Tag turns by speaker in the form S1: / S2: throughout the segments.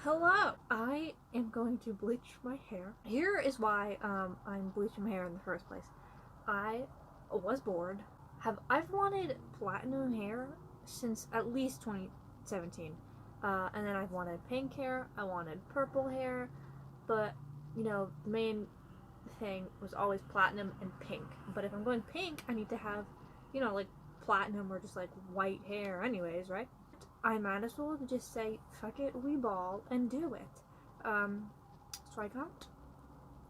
S1: Hello! I am going to bleach my hair. Here is why I'm bleaching my hair in the first place. I was bored. I've wanted platinum hair since at least 2017. And then I've wanted pink hair, I wanted purple hair, but the main thing was always platinum and pink. But if I'm going pink, I need to have, like platinum or just like white hair anyways, right? I might as well just say, fuck it, we ball, and do it. So I got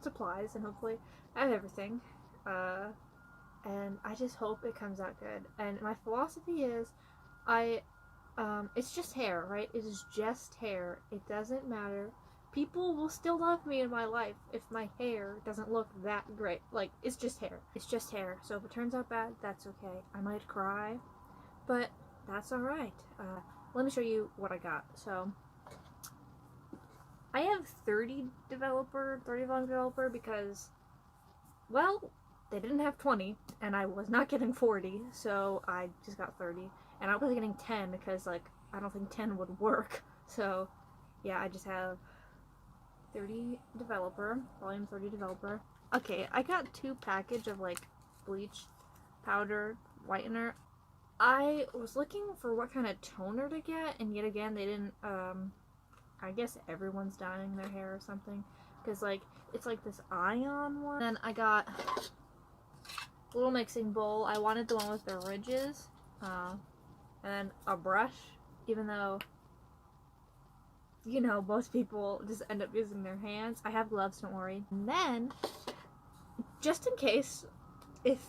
S1: supplies, and hopefully I have everything. And I just hope it comes out good. And my philosophy is, it's just hair, right? It is just hair. It doesn't matter. People will still love me in my life if my hair doesn't look that great. Like, it's just hair. It's just hair. So if it turns out bad, that's okay. I might cry, but that's alright. Let me show you what I got. So, I have 30 volume developer because, well, they didn't have 20, and I was not getting 40, so I just got 30. And I was getting 10 because, like, I don't think 10 would work. So, yeah, I just have 30 developer, volume 30 developer. Okay, I got 2 package of, like, bleach, powder, whitener. I was looking for what kind of toner to get, and yet again, they didn't, I guess everyone's dyeing their hair or something, because, like, it's like this ion one. Then I got a little mixing bowl. I wanted the one with the ridges, and then a brush, even though, most people just end up using their hands. I have gloves, don't worry. And then, just in case, if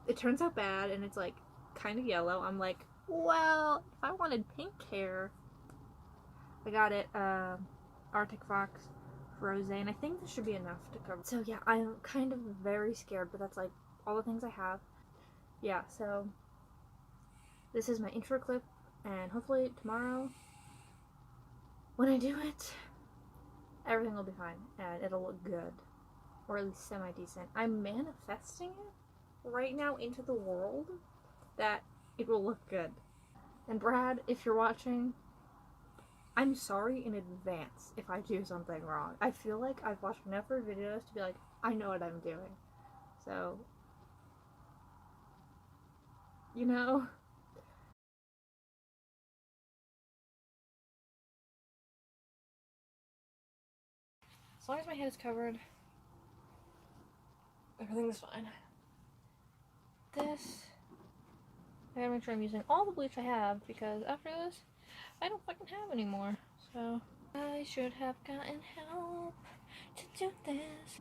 S1: it turns out bad and it's, like, kind of yellow, I'm like, well, if I wanted pink hair, I got it, Arctic Fox Rose, and I think this should be enough to cover. So yeah, I'm kind of very scared, but that's like all the things I have. Yeah, so this is my intro clip, and hopefully tomorrow, when I do it, everything will be fine, and it'll look good, or at least semi-decent. I'm manifesting it right now into the world, that it will look good. And Brad, if you're watching, I'm sorry in advance if I do something wrong. I feel like I've watched enough of your videos to be like, I know what I'm doing. So, as long as my head is covered, everything's fine. This, I gotta make sure I'm using all the bleach I have, because after this, I don't fucking have any more. So, I should have gotten help to do this.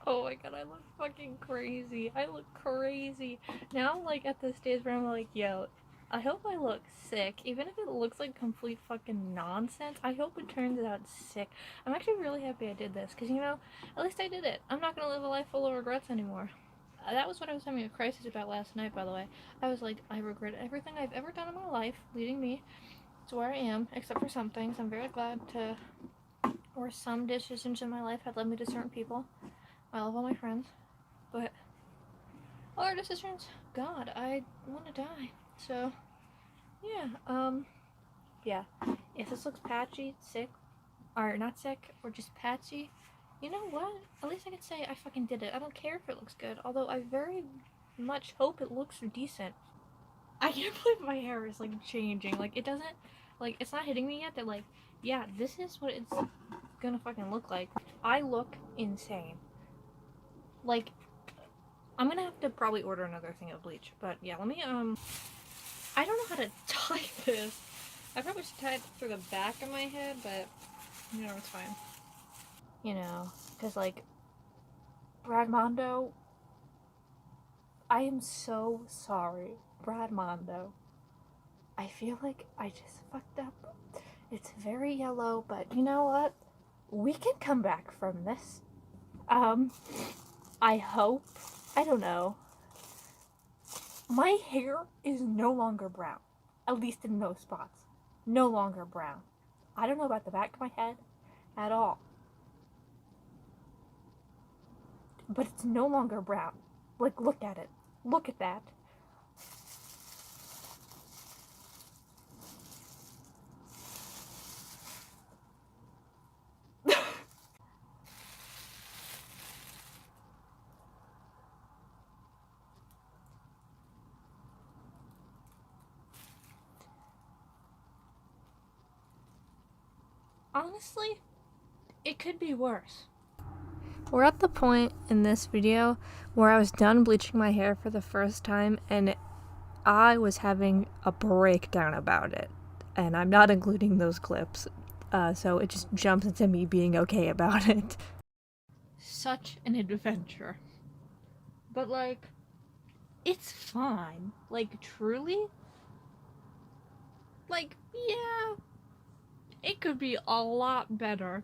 S1: Oh my god, I look fucking crazy. I look crazy. Now I'm like at the stage where I'm like, yo, I hope I look sick. Even if it looks like complete fucking nonsense, I hope it turns out sick. I'm actually really happy I did this, because at least I did it. I'm not gonna live a life full of regrets anymore. That was what I was having a crisis about last night, by the way. I was like, I regret everything I've ever done in my life, leading me to where I am, except for some things. I'm very glad or some decisions in my life had led me to certain people. I love all my friends, but all our decisions, God, I want to die. So, yeah, yeah. If this looks patchy, sick, or not sick, or just patchy, you know what? At least I can say I fucking did it. I don't care if it looks good, although I very much hope it looks decent. I can't believe my hair is, like, changing. Like, it doesn't, like, it's not hitting me yet that, like, yeah, this is what it's gonna fucking look like. I look insane. Like, I'm gonna have to probably order another thing of bleach, but yeah, let me, I don't know how to tie this. I probably should tie it through the back of my head, but, it's fine. Because, like, Brad Mondo, I am so sorry, Brad Mondo. I feel like I just fucked up. It's very yellow, but you know what? We can come back from this. I hope. I don't know. My hair is no longer brown. At least in most spots. No longer brown. I don't know about the back of my head at all. But it's no longer brown. Like, look at it. Look at that. honestly, it could be worse. We're at the point in this video where I was done bleaching my hair for the first time and I was having a breakdown about it. And I'm not including those clips, so it just jumps into me being okay about it. Such an adventure. But like, it's fine. Like, truly? Like, yeah, it could be a lot better.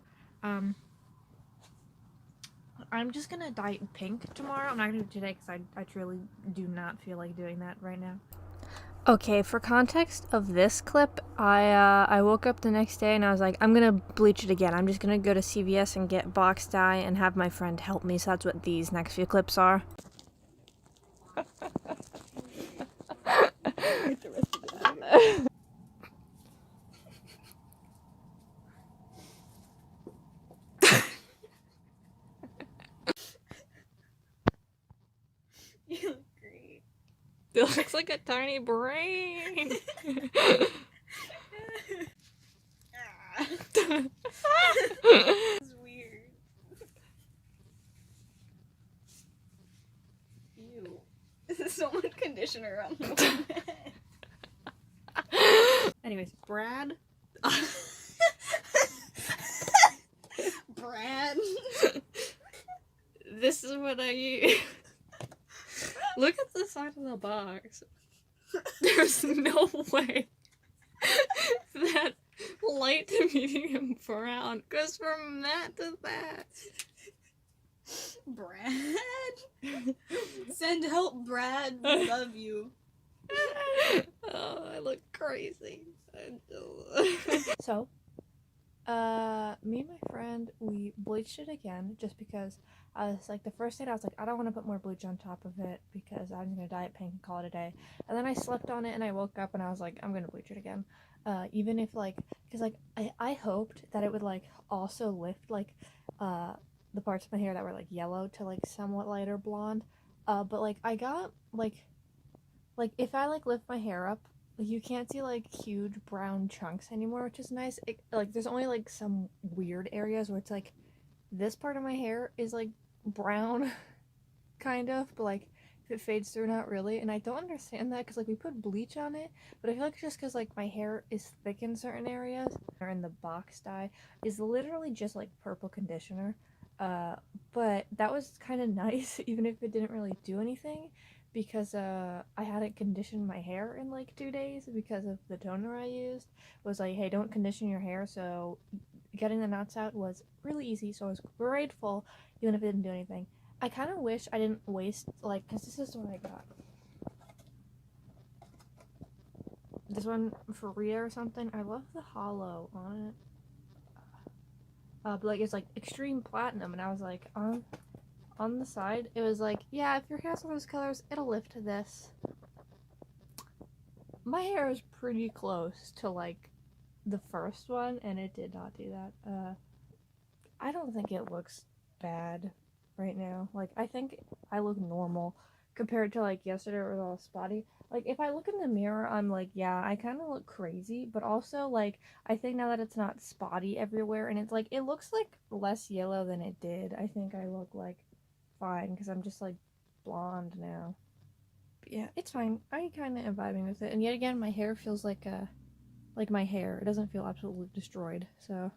S1: I'm just gonna dye it pink tomorrow. I'm not gonna do it today because I truly do not feel like doing that right now. Okay, for context of this clip, I woke up the next day and I was like, I'm gonna bleach it again. I'm just gonna go to CVS and get box dye and have my friend help me. So that's what these next few clips are.
S2: You look great.
S1: It looks like a tiny brain.
S2: It's weird. Ew. This is so much conditioner on the head.
S1: Anyways, Brad.
S2: Brad.
S1: This is what I use. Look at the side of the box. There's no way that light to medium brown goes from that to that.
S2: Brad. Send help, Brad. We love you.
S1: Oh, I look crazy. So, me and my friend, we bleached it again just because I was like, the first day I was like, I don't want to put more bleach on top of it because I'm gonna dye it pink and call it a day. And then I slept on it and I woke up and I was like, I'm gonna bleach it again. Even if like, because like I hoped that it would like also lift like the parts of my hair that were like yellow to like somewhat lighter blonde. But like I got like if I like lift my hair up, you can't see like huge brown chunks anymore, which is nice. Like there's only like some weird areas where it's like this part of my hair is like brown kind of, but like if it fades through, not really. And I don't understand that because like we put bleach on it, but I feel like it's just because like my hair is thick in certain areas. Or in the box dye is literally just like purple conditioner, but that was kind of nice even if it didn't really do anything because I hadn't conditioned my hair in like 2 days because of the toner I used. It was like, hey, don't condition your hair, so getting the knots out was really easy, so I was grateful even if it didn't do anything. I kind of wish I didn't waste, like, because this is what I got. This one for Rhea or something. I love the hollow on it. But like it's like extreme platinum, and I was like, on the side, it was like, yeah, if your hair's one of those colors, it'll lift to this. My hair is pretty close to like the first one, and it did not do that. I don't think it looks bad right now. Like, I think I look normal compared to like yesterday where it was all spotty. Like, if I look in the mirror, I'm like, yeah, I kind of look crazy, but also like I think now that it's not spotty everywhere and it's like it looks like less yellow than it did, I think I look like fine because I'm just like blonde now. But yeah, it's fine. I kind of am vibing with it, and yet again my hair feels like my hair. It doesn't feel absolutely destroyed, so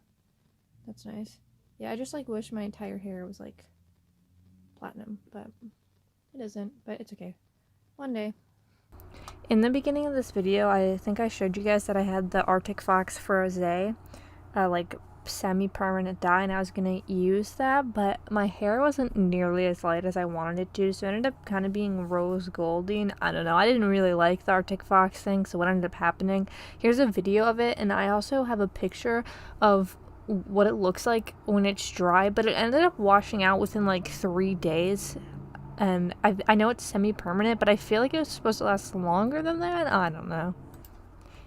S1: that's nice. Yeah, I just like wish my entire hair was like platinum, but it isn't, but it's okay. One day. In the beginning of this video, I think I showed you guys that I had the Arctic Fox Froze, like semi-permanent dye, and I was gonna use that, but my hair wasn't nearly as light as I wanted it to, so it ended up kind of being rose goldy, and I don't know, I didn't really like the Arctic Fox thing, so what ended up happening, here's a video of it, and I also have a picture of what it looks like when it's dry, but it ended up washing out within like 3 days, and I know it's semi-permanent, but I feel like it was supposed to last longer than that. I don't know.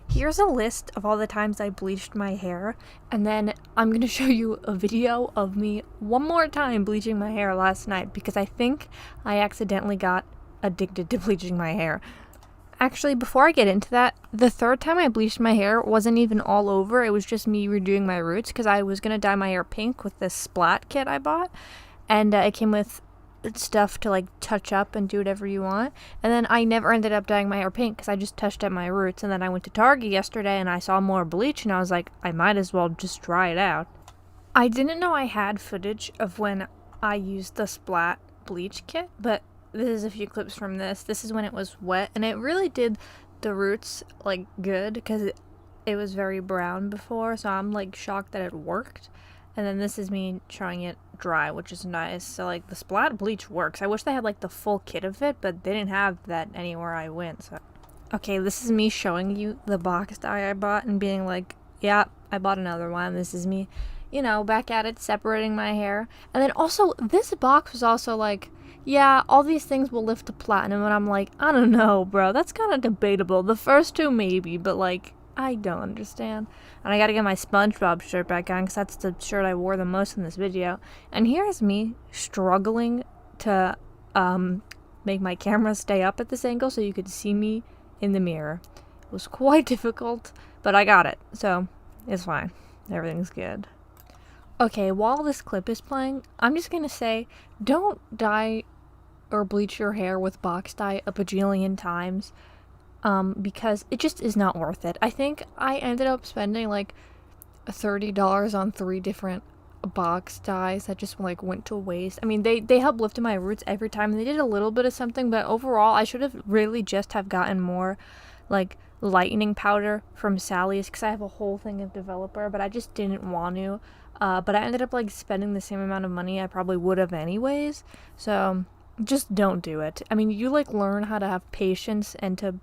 S1: Here's a list of all the times I bleached my hair, and then I'm going to show you a video of me one more time bleaching my hair last night because I think I accidentally got addicted to bleaching my hair. Actually, before I get into that, the third time I bleached my hair wasn't even all over. It was just me redoing my roots because I was going to dye my hair pink with this splat kit I bought. And it came with stuff to like touch up and do whatever you want. And then I never ended up dyeing my hair pink because I just touched up my roots. And then I went to Target yesterday and I saw more bleach and I was like, I might as well just try it out. I didn't know I had footage of when I used the splat bleach kit, but this is a few clips from this. This is when it was wet, and it really did the roots like good because it was very brown before, so I'm like shocked that it worked. And then this is me trying it dry, which is nice. So like the splat bleach works. I wish they had like the full kit of it, but they didn't have that anywhere I went. So okay, this is me showing you the box dye I bought and being like, yeah, I bought another one. This is me, you know, back at it, separating my hair. And then also, this box was also like, yeah, all these things will lift to platinum. And I'm like, I don't know, bro. That's kind of debatable. The first two, maybe, but like, I don't understand. And I gotta get my SpongeBob shirt back on because that's the shirt I wore the most in this video. And here's me struggling to make my camera stay up at this angle so you could see me in the mirror. It was quite difficult, but I got it, so it's fine. Everything's good. Okay, while this clip is playing, I'm just gonna say, don't dye or bleach your hair with box dye a bajillion times, because it just is not worth it. I think I ended up spending like $30 on 3 different box dyes that just like went to waste. I mean, they help lift my roots every time, and they did a little bit of something, but overall, I should have really just have gotten more like lightening powder from Sally's because I have a whole thing of developer, but I just didn't want to. But I ended up like spending the same amount of money I probably would have anyways. So just don't do it. I mean, you like learn how to have patience and to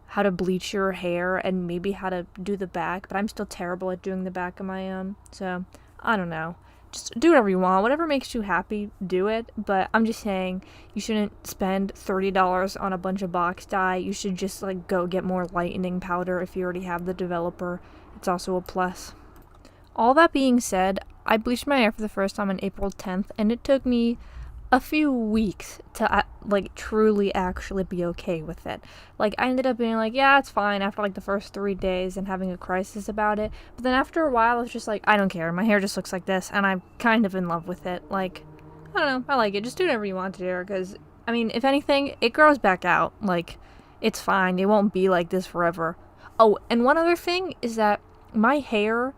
S1: how to bleach your hair and maybe how to do the back, but I'm still terrible at doing the back of my own. So I don't know. Just do whatever you want. Whatever makes you happy, do it. But I'm just saying, you shouldn't spend $30 on a bunch of box dye. You should just like go get more lightening powder if you already have the developer. It's also a plus. All that being said, I bleached my hair for the first time on April 10th, and it took me a few weeks to like truly actually be okay with it. Like I ended up being like, yeah, it's fine after like the first 3 days and having a crisis about it. But then after a while, I was just like, I don't care. My hair just looks like this, and I'm kind of in love with it. Like, I don't know. I like it. Just do whatever you want to do, because I mean, if anything, it grows back out. Like, it's fine. It won't be like this forever. Oh, and one other thing is that my hair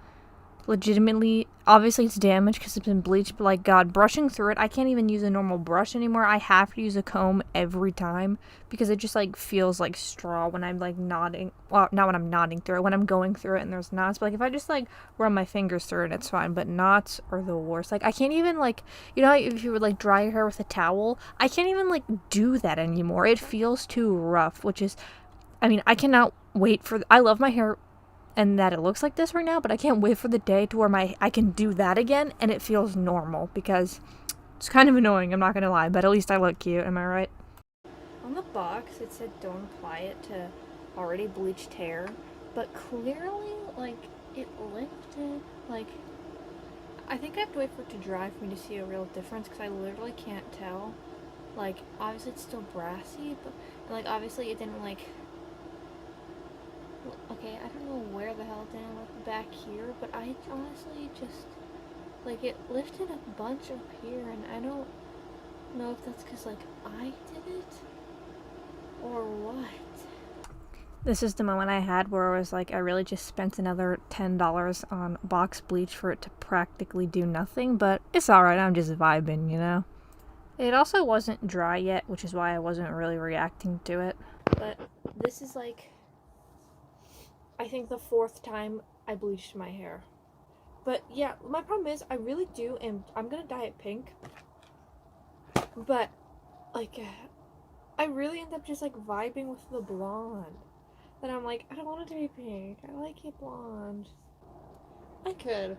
S1: legitimately, obviously it's damaged because it's been bleached, but like god, brushing through it, I can't even use a normal brush anymore. I have to use a comb every time because it just like feels like straw when I'm like knotting, well, not when I'm knotting through it, when I'm going through it and there's knots. But like if I just like run my fingers through it, it's fine, but knots are the worst. Like I can't even like, you know, if you would like dry your hair with a towel, I can't even like do that anymore. It feels too rough, which is, I mean, I cannot wait for I love my hair and that it looks like this right now, but I can't wait for the day to where I can do that again and it feels normal, because it's kind of annoying, I'm not gonna lie, but at least I look cute, am I right? On the box it said don't apply it to already bleached hair, but clearly like it lifted. Like I think I have to wait for it to dry for me to see a real difference, because I literally can't tell. Like obviously it's still brassy, but like obviously it didn't like, okay, I don't know where the hell it didn't look back here, but I honestly just, like, it lifted a bunch up here, and I don't know if that's because, like, I did it, or what. This is the moment I had where I was like, I really just spent another $10 on box bleach for it to practically do nothing, but it's alright, I'm just vibing, you know? It also wasn't dry yet, which is why I wasn't really reacting to it. But this is like, I think the 4th time I bleached my hair. But yeah, my problem is I really do, and I'm gonna dye it pink. But like, I really end up just like vibing with the blonde. Then I'm like, I don't want it to be pink. I like it blonde. I could.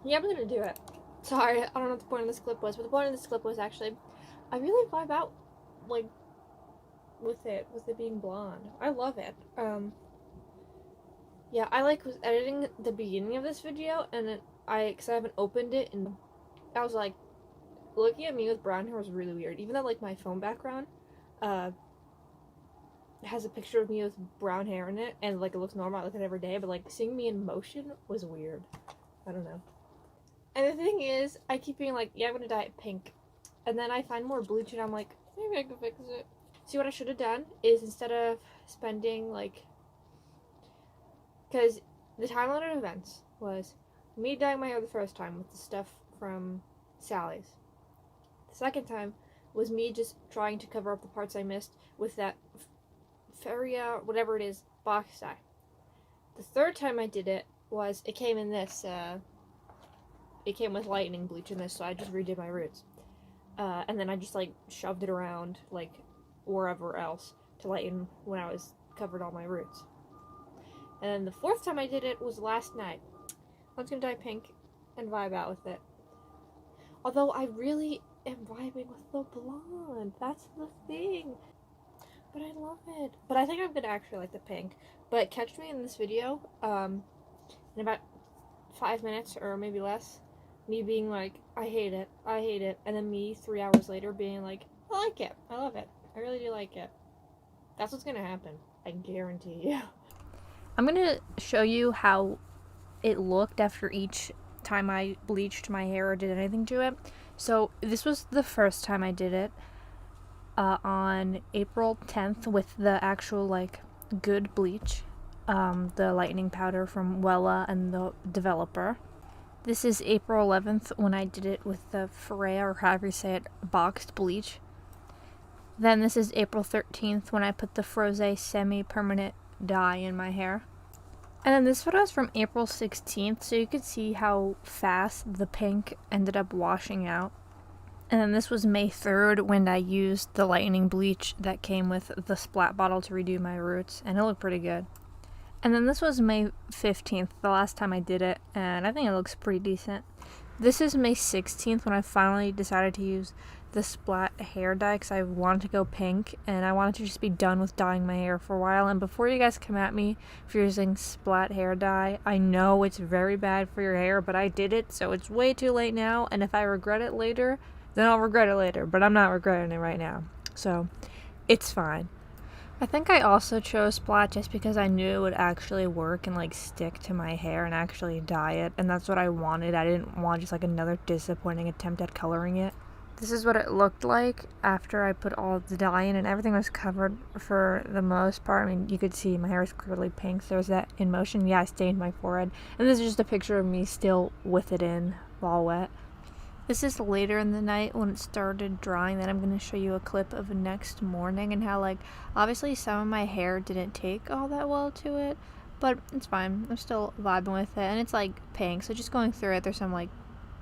S1: Yeah, I'm gonna do it. Sorry, I don't know what the point of this clip was, but the point of this clip was actually, I really vibe out like with it being blonde. I love it. Yeah, I like was editing the beginning of this video, and then because I haven't opened it, and I was like, looking at me with brown hair was really weird. Even though like my phone background, has a picture of me with brown hair in it, and like it looks normal, I look at it every day, but like seeing me in motion was weird. I don't know. And the thing is, I keep being like, yeah, I'm gonna dye it pink, and then I find more bleach and I'm like, maybe I can fix it. See, what I should have done is, instead of spending like, because the timeline of events was me dyeing my hair the first time with the stuff from Sally's. The second time was me just trying to cover up the parts I missed with that Feria, whatever it is, box dye. The third time I did it was, it came in this, it came with lightning bleach in this, so I just redid my roots. And then I just like shoved it around like wherever else to lighten when I was covered all my roots. And then the fourth time I did it was last night. I was gonna dye pink and vibe out with it. Although I really am vibing with the blonde. That's the thing. But I love it. But I think I'm gonna actually like the pink. But catch me in this video in about 5 minutes or maybe less. Me being like, I hate it. And then me 3 hours later being like, I like it. I love it. I really do like it. That's what's gonna happen. I guarantee you. I'm gonna show you how it looked after each time I bleached my hair or did anything to it. So this was the first time I did it on April 10th with the actual like good bleach, the lightning powder from Wella and the developer. This is April 11th when I did it with the Freya, or however you say it, boxed bleach. Then this is April 13th when I put the Froze semi-permanent dye in my hair. And then this photo is from April 16th, so you could see how fast the pink ended up washing out. And then this was May 3rd when I used the lightning bleach that came with the splat bottle to redo my roots, and it looked pretty good. And then this was May 15th, the last time I did it, and I think it looks pretty decent. This is May 16th when I finally decided to use the splat hair dye because I wanted to go pink and I wanted to just be done with dyeing my hair for a while. And before you guys come at me for using splat hair dye, I know it's very bad for your hair, but I did it, so it's way too late now. And if I regret it later, then I'll regret it later, but I'm not regretting it right now, so it's fine. I think I also chose splat just because I knew it would actually work and like stick to my hair and actually dye it, and that's what I wanted. I didn't want just like another disappointing attempt at coloring it. This is what it looked like after I put all of the dye in, and everything was covered for the most part. I mean, you could see my hair is clearly pink. There's that in motion. Yeah, I stained my forehead. And this is just a picture of me still with it in while wet. This is later in the night when it started drying. Then I'm going to show you a clip of next morning and how, like, obviously some of my hair didn't take all that well to it, but it's fine. I'm still vibing with it, and it's like pink, so just going through it, there's some like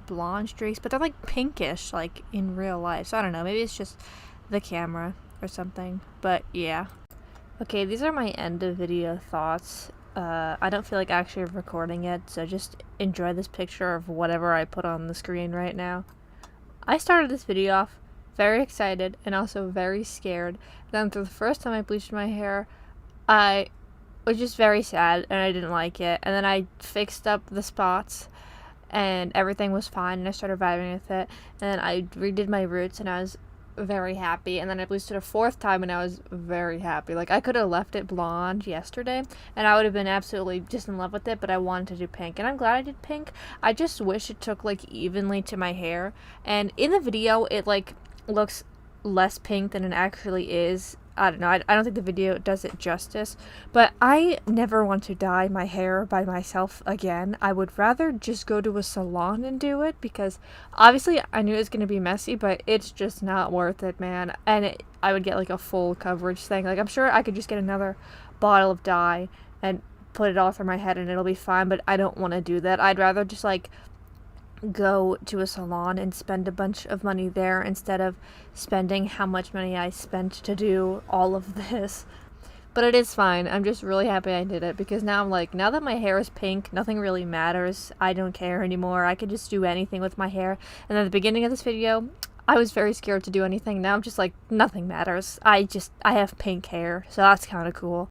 S1: blonde streaks, but they're like pinkish like in real life, so I don't know, maybe it's just the camera or something, but yeah. Okay, these are my end of video thoughts. I don't feel like actually recording it, so just enjoy this picture of whatever I put on the screen right now. I started this video off very excited and also very scared. Then for the first time I bleached my hair, I was just very sad and I didn't like it. And then I fixed up the spots and everything was fine and I started vibing with it. And then I redid my roots and I was very happy, and then I bleached it a fourth time and I was very happy. Like, I could have left it blonde yesterday and I would have been absolutely just in love with it, but I wanted to do pink, and I'm glad I did pink. I just wish it took like evenly to my hair, and in the video it like looks less pink than it actually is. I don't know, I don't think the video does it justice, but I never want to dye my hair by myself again. I would rather just go to a salon and do it, because obviously I knew it was going to be messy, but it's just not worth it, man. And I would get like a full coverage thing. Like, I'm sure I could just get another bottle of dye and put it all through my head and it'll be fine, but I don't want to do that. I'd rather just like go to a salon and spend a bunch of money there instead of spending how much money I spent to do all of this. But it is fine. I'm just really happy I did it, because now I'm like, now that my hair is pink, nothing really matters. I don't care anymore. I can just do anything with my hair. And at the beginning of this video, I was very scared to do anything. Now I'm just like, nothing matters. I have pink hair, so that's kind of cool.